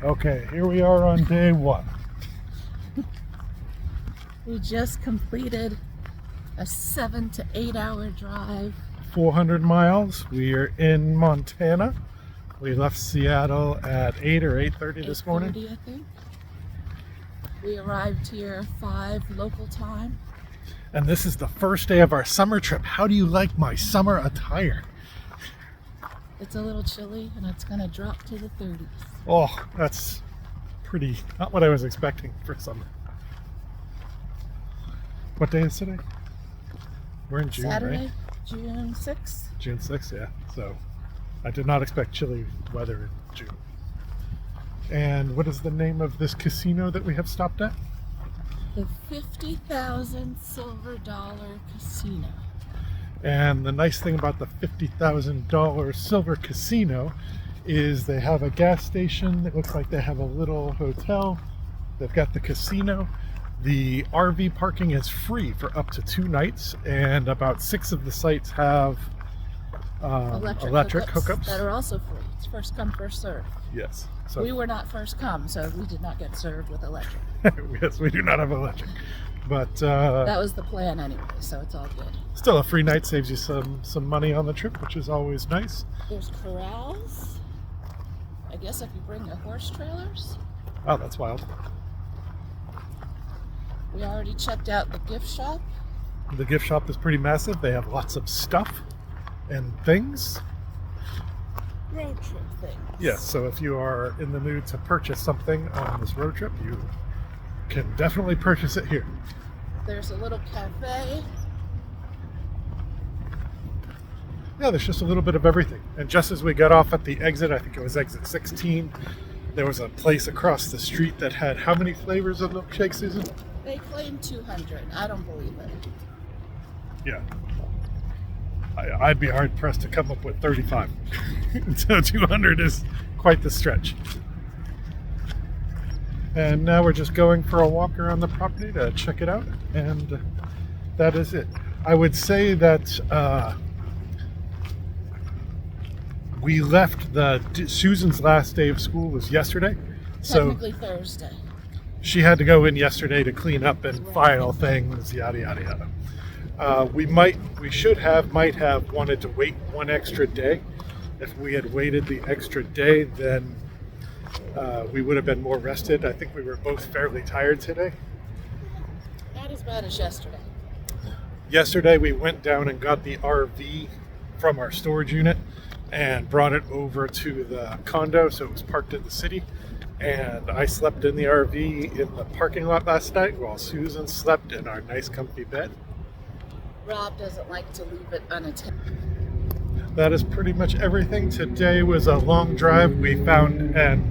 Okay, here we are on day one. We just completed a 7 to 8 hour drive. 400 miles. We are in Montana. We left Seattle at 8 or 8:30 this morning. 8:30, I think. We arrived here 5 local time. And this is the first day of our summer trip. How do you like my summer attire? It's a little chilly and it's going to drop to the 30s. Oh, that's pretty, not what I was expecting for summer. What day is today? We're in June, Saturday, right? June 6th. June 6th, yeah. So I did not expect chilly weather in June. And what is the name of this casino that we have stopped at? The 50,000 Silver Dollar Casino. And the nice thing about the $50,000 Silver Casino is they have a gas station. It looks like they have a little hotel. They've got the casino. The RV parking is free for up to 2 nights, and about 6 of the sites have electric hookups that are also free. It's first come, first serve. Yes. So We were not first come, so we did not get served with electric. yes, we do not have electric, but That was the plan anyway, so it's all good. still a free night saves you some money on the trip, which is always nice. There's corrals. I guess if you bring your horse trailers. Oh, that's wild. We already checked out the gift shop. The gift shop is pretty massive. They have lots of stuff and things. Road trip things. Yes, so if you are in the mood to purchase something on this road trip, you can definitely purchase it here. There's a little cafe. Yeah, there's just a little bit of everything. And just as we got off at the exit, I think it was exit 16, there was a place across the street that had how many flavors of milkshake, Susan? They claim 200. I don't believe it. Yeah. I'd be hard pressed to come up with 35. So 200 is quite the stretch. And now we're just going for a walk around the property to check it out, and that is it. I would say that we left Susan's last day of school was yesterday. Technically Thursday. She had to go in yesterday to clean up and file things, yada yada yada. Might have wanted to wait one extra day. If we had waited the extra day, then we would have been more rested. I think we were both fairly tired today. Not as bad as yesterday. Yesterday we went down and got the RV from our storage unit and brought it over to the condo, so it was parked in the city. And I slept in the RV in the parking lot last night while Susan slept in our nice comfy bed. Rob doesn't like to leave it unattended. That is pretty much everything. Today was a long drive. We found an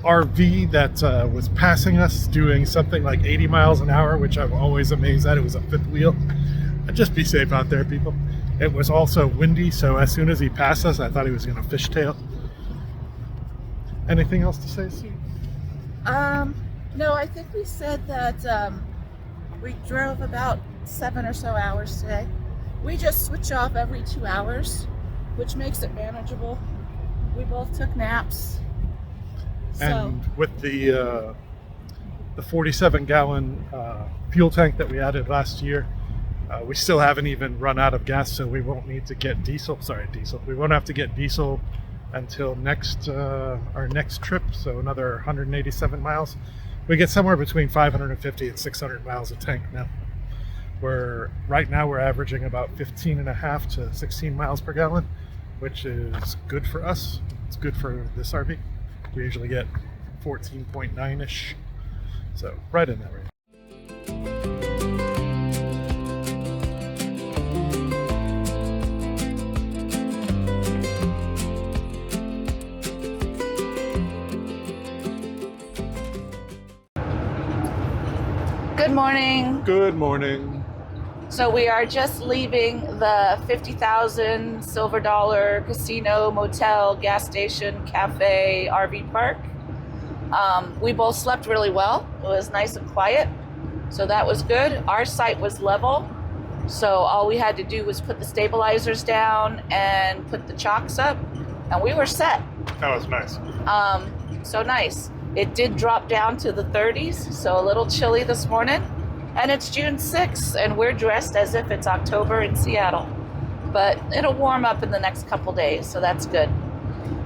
RV that was passing us doing something like 80 miles an hour, which I'm always amazed at. It was a fifth wheel. Just be safe out there, people. It was also windy, so as soon as he passed us, I thought he was going to fishtail. Anything else to say, Sue? No, I think we said that we drove about 7 or so hours today. We just switch off every 2 hours, which makes it manageable. We both took naps. And with the 47-gallon fuel tank that we added last year, We still haven't even run out of gas, so we won't need to get diesel. We won't have to get diesel until our next trip, so another 187 miles. We get somewhere between 550 and 600 miles a tank now. Right now we're averaging about 15 and a half to 16 miles per gallon, which is good for us. It's good for this RV. We usually get 14.9-ish, so right in that range. Good morning. Good morning. So we are just leaving the 50,000 Silver Dollar Casino, Motel, Gas Station, Cafe, RV Park. We both slept really well. It was nice and quiet, so that was good. Our site was level, so all we had to do was put the stabilizers down and put the chocks up, and we were set. That was nice. So nice. It did drop down to the 30s, so a little chilly this morning. And it's June 6th, and we're dressed as if it's October in Seattle. But it'll warm up in the next couple days, so that's good.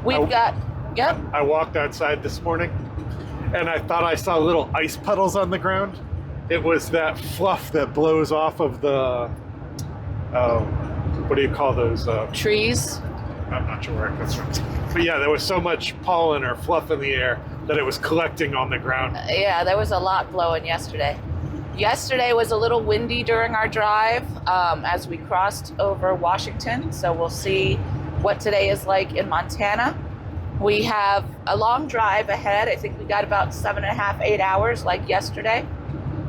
I walked outside this morning, and I thought I saw little ice puddles on the ground. It was that fluff that blows off of the, what do you call those? Trees. I'm not sure where it comes from. But yeah, there was so much pollen or fluff in the air that it was collecting on the ground. Yeah, there was a lot blowing yesterday. Yesterday was a little windy during our drive as we crossed over Washington, so we'll see what today is like in Montana. We have a long drive ahead. I think we got about 7.5, 8 hours like yesterday.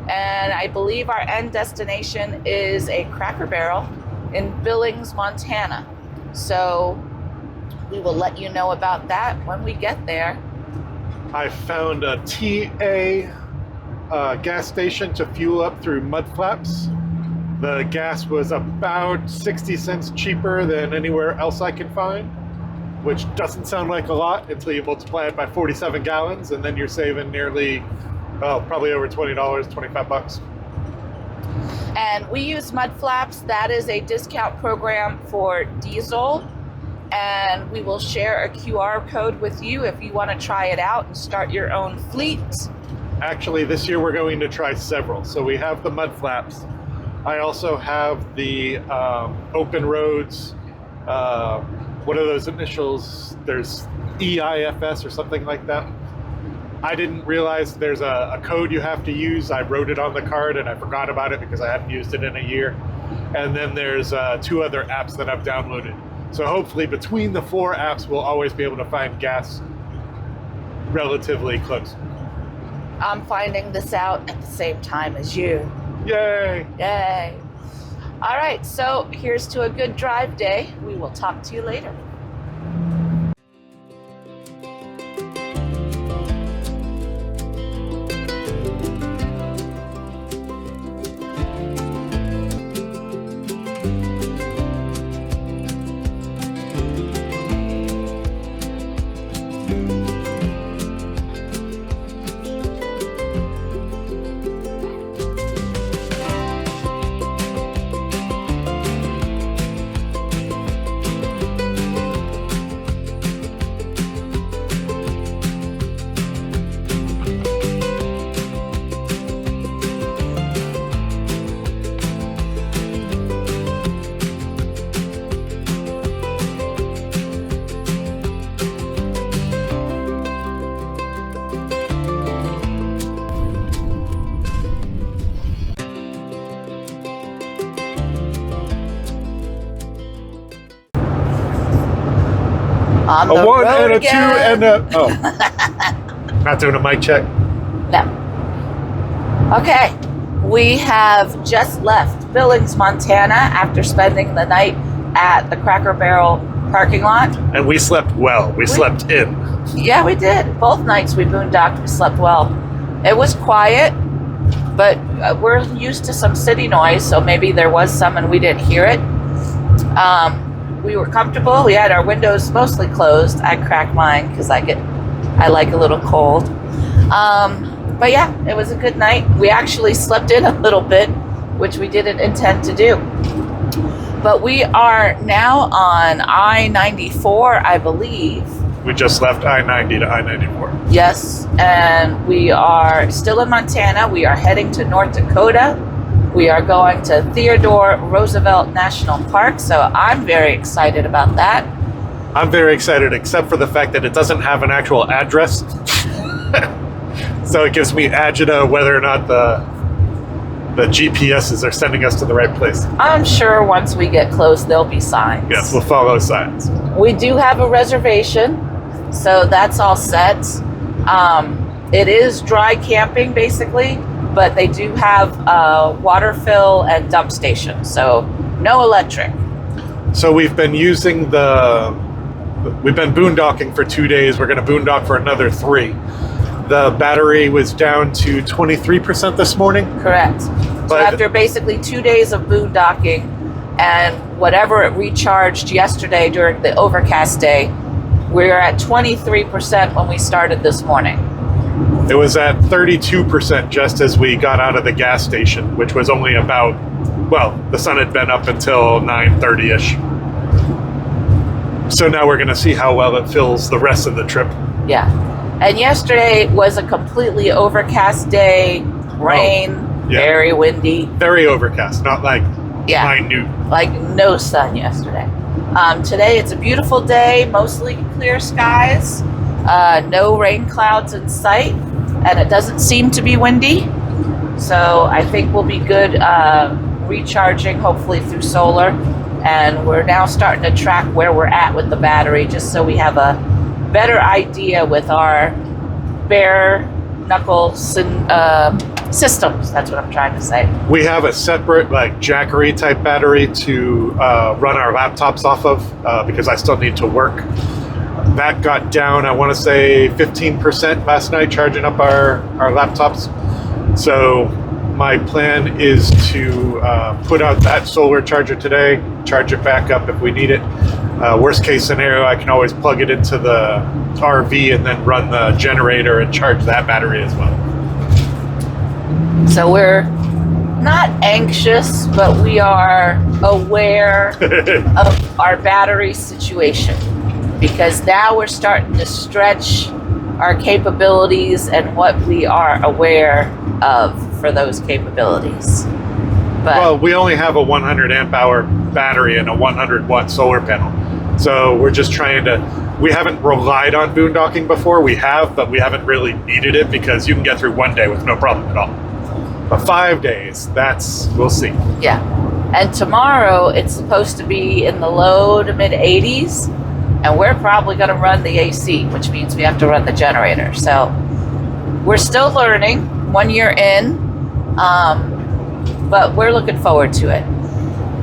And I believe our end destination is a Cracker Barrel in Billings, Montana. So we will let you know about that when we get there. I found a TA gas station to fuel up through mud flaps. The gas was about 60 cents cheaper than anywhere else I can find, which doesn't sound like a lot until you multiply it by 47 gallons, and then you're saving nearly, probably over $20, 25 bucks. And we use mud flaps. That is a discount program for diesel, and we will share a QR code with you if you want to try it out and start your own fleet. Actually, this year we're going to try several. So we have the mud flaps. I also have the open roads. What are those initials? There's EIFS or something like that. I didn't realize there's a code you have to use. I wrote it on the card and I forgot about it because I hadn't used it in a year. And then there's 2 other apps that I've downloaded. So hopefully between the 4 apps, we'll always be able to find gas relatively close. I'm finding this out at the same time as you. Yay! Yay. All right, so here's to a good drive day. We will talk to you later. On the A 1 road and a again. 2 and a... Oh. Not doing a mic check. No. Okay. We have just left Billings, Montana after spending the night at the Cracker Barrel parking lot. And we slept well. We slept in. Yeah, we did. Both nights we boondocked, we slept well. It was quiet, but we're used to some city noise, so maybe there was some and we didn't hear it. We were comfortable. We had our windows mostly closed. I cracked mine because I like a little cold. But yeah, it was a good night. We actually slept in a little bit which we didn't intend to do. But we are now on I-94, I believe. We just left I-90 to I-94. Yes, and we are still in Montana. We are heading to North Dakota. We are going to Theodore Roosevelt National Park, so I'm very excited about that. I'm very excited, except for the fact that it doesn't have an actual address. So it gives me agita whether or not the GPSs are sending us to the right place. I'm sure once we get close, there'll be signs. Yes, we'll follow signs. We do have a reservation, so that's all set. It is dry camping, basically, but they do have water fill and dump station, so no electric. So we've been using we've been boondocking for 2 days. We're going to boondock for another 3. The battery was down to 23% this morning. Correct. So after basically 2 days of boondocking and whatever it recharged yesterday during the overcast day, we're at 23% when we started this morning. It was at 32% just as we got out of the gas station, which was only about, well, the sun had been up until 9:30ish. So now we're going to see how well it fills the rest of the trip. Yeah. And yesterday was a completely overcast day, rain, very windy. Very overcast, not like minute. Like no sun yesterday. Today it's a beautiful day, mostly clear skies, no rain clouds in sight, and it doesn't seem to be windy. So I think we'll be good recharging, hopefully through solar. And we're now starting to track where we're at with the battery, just so we have a better idea with our bare knuckle systems. That's what I'm trying to say. We have a separate Jackery type battery to run our laptops off of because I still need to work. That got down, I want to say 15% last night charging up our laptops. So my plan is to put out that solar charger today, charge it back up if we need it. Worst case scenario, I can always plug it into the RV and then run the generator and charge that battery as well. So we're not anxious, but we are aware of our battery situation, because now we're starting to stretch our capabilities and what we are aware of for those capabilities. But well, we only have a 100 amp hour battery and a 100 watt solar panel. So we're just trying to, we haven't relied on boondocking before. We have, but we haven't really needed it because you can get through 1 day with no problem at all. But 5 days, we'll see. Yeah. And tomorrow it's supposed to be in the low to mid 80s, and we're probably going to run the AC, which means we have to run the generator. So we're still learning, 1 year in, but we're looking forward to it.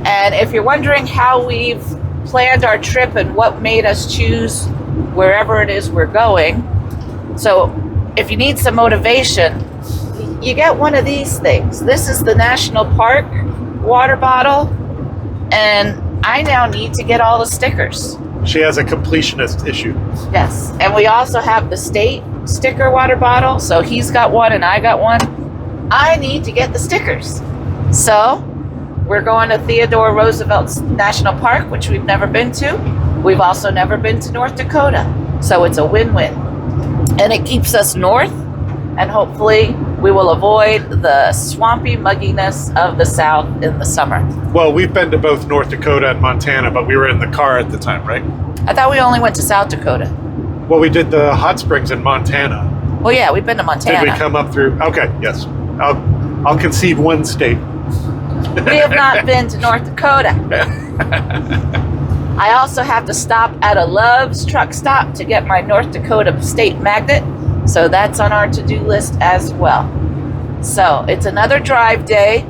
And if you're wondering how we've planned our trip and what made us choose wherever it is we're going, so if you need some motivation, you get one of these things. This is the National Park water bottle, and I now need to get all the stickers. She has a completionist issue. Yes, and we also have the state sticker water bottle, so he's got one and I got one. I need to get the stickers. So we're going to Theodore Roosevelt National Park, which we've never been to. We've also never been to North Dakota, so it's a win-win. And it keeps us north, and hopefully we will avoid the swampy mugginess of the South in the summer. Well, we've been to both North Dakota and Montana, but we were in the car at the time, right? I thought we only went to South Dakota. Well, we did the hot springs in Montana. Well, yeah, we've been to Montana. Did we come up through? Okay, yes. I'll concede one state. We have not been to North Dakota. I also have to stop at a Love's truck stop to get my North Dakota state magnet. So that's on our to-do list as well. So it's another drive day.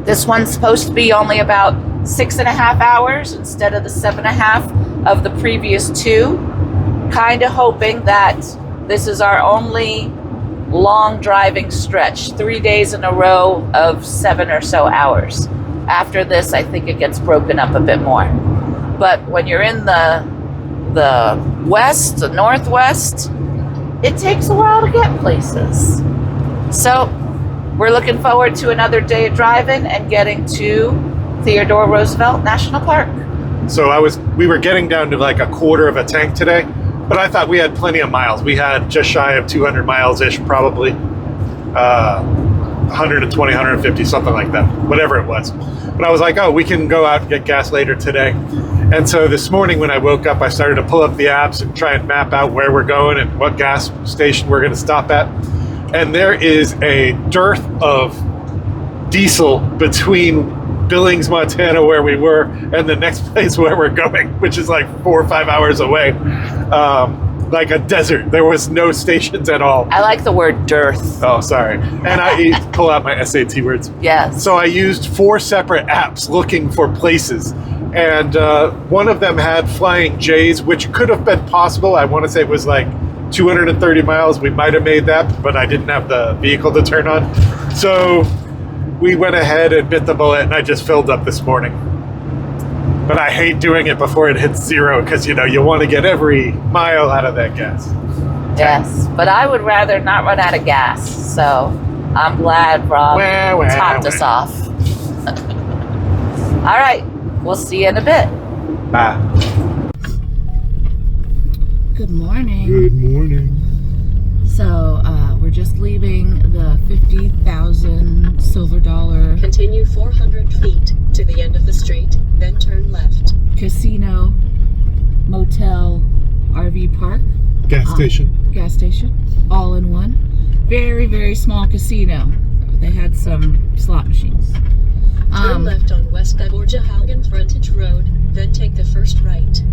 This one's supposed to be only about 6.5 hours instead of the 7.5 of the previous 2. Kind of hoping that this is our only long driving stretch, 3 days in a row of 7 or so hours. After this, I think it gets broken up a bit more. But when you're in the west, the northwest, it takes a while to get places. So we're looking forward to another day of driving and getting to Theodore Roosevelt National Park. So we were getting down to like a quarter of a tank today, but I thought we had plenty of miles. We had just shy of 200 miles-ish, probably 120, 150, something like that, whatever it was. But I was like, oh, we can go out and get gas later today. And so this morning when I woke up, I started to pull up the apps and try and map out where we're going and what gas station we're going to stop at. And there is a dearth of diesel between Billings, Montana, where we were, and the next place where we're going, which is like 4 or 5 hours away. Like a desert. There was no stations at all. I like the word dearth. Oh, sorry. And I pull out my SAT words. Yes. So I used 4 separate apps looking for places. And one of them had Flying J's, which could have been possible. I want to say it was like 230 miles. We might have made that, but I didn't have the vehicle to turn on. So we went ahead and bit the bullet, and I just filled up this morning. But I hate doing it before it hits zero because, you want to get every mile out of that gas. Yes, but I would rather not run out of gas. So I'm glad Rob topped us off. All right, we'll see you in a bit. Bye. Good morning. Good morning. So we're just leaving the 50,000 silver dollar Continue 400 feet to the end of the street, then turn left. casino, motel, RV park, Gas station. all in one. Very, very small casino. They had some slot machines. Turn left on West Borja Haugen Frontage Road, then take the first right.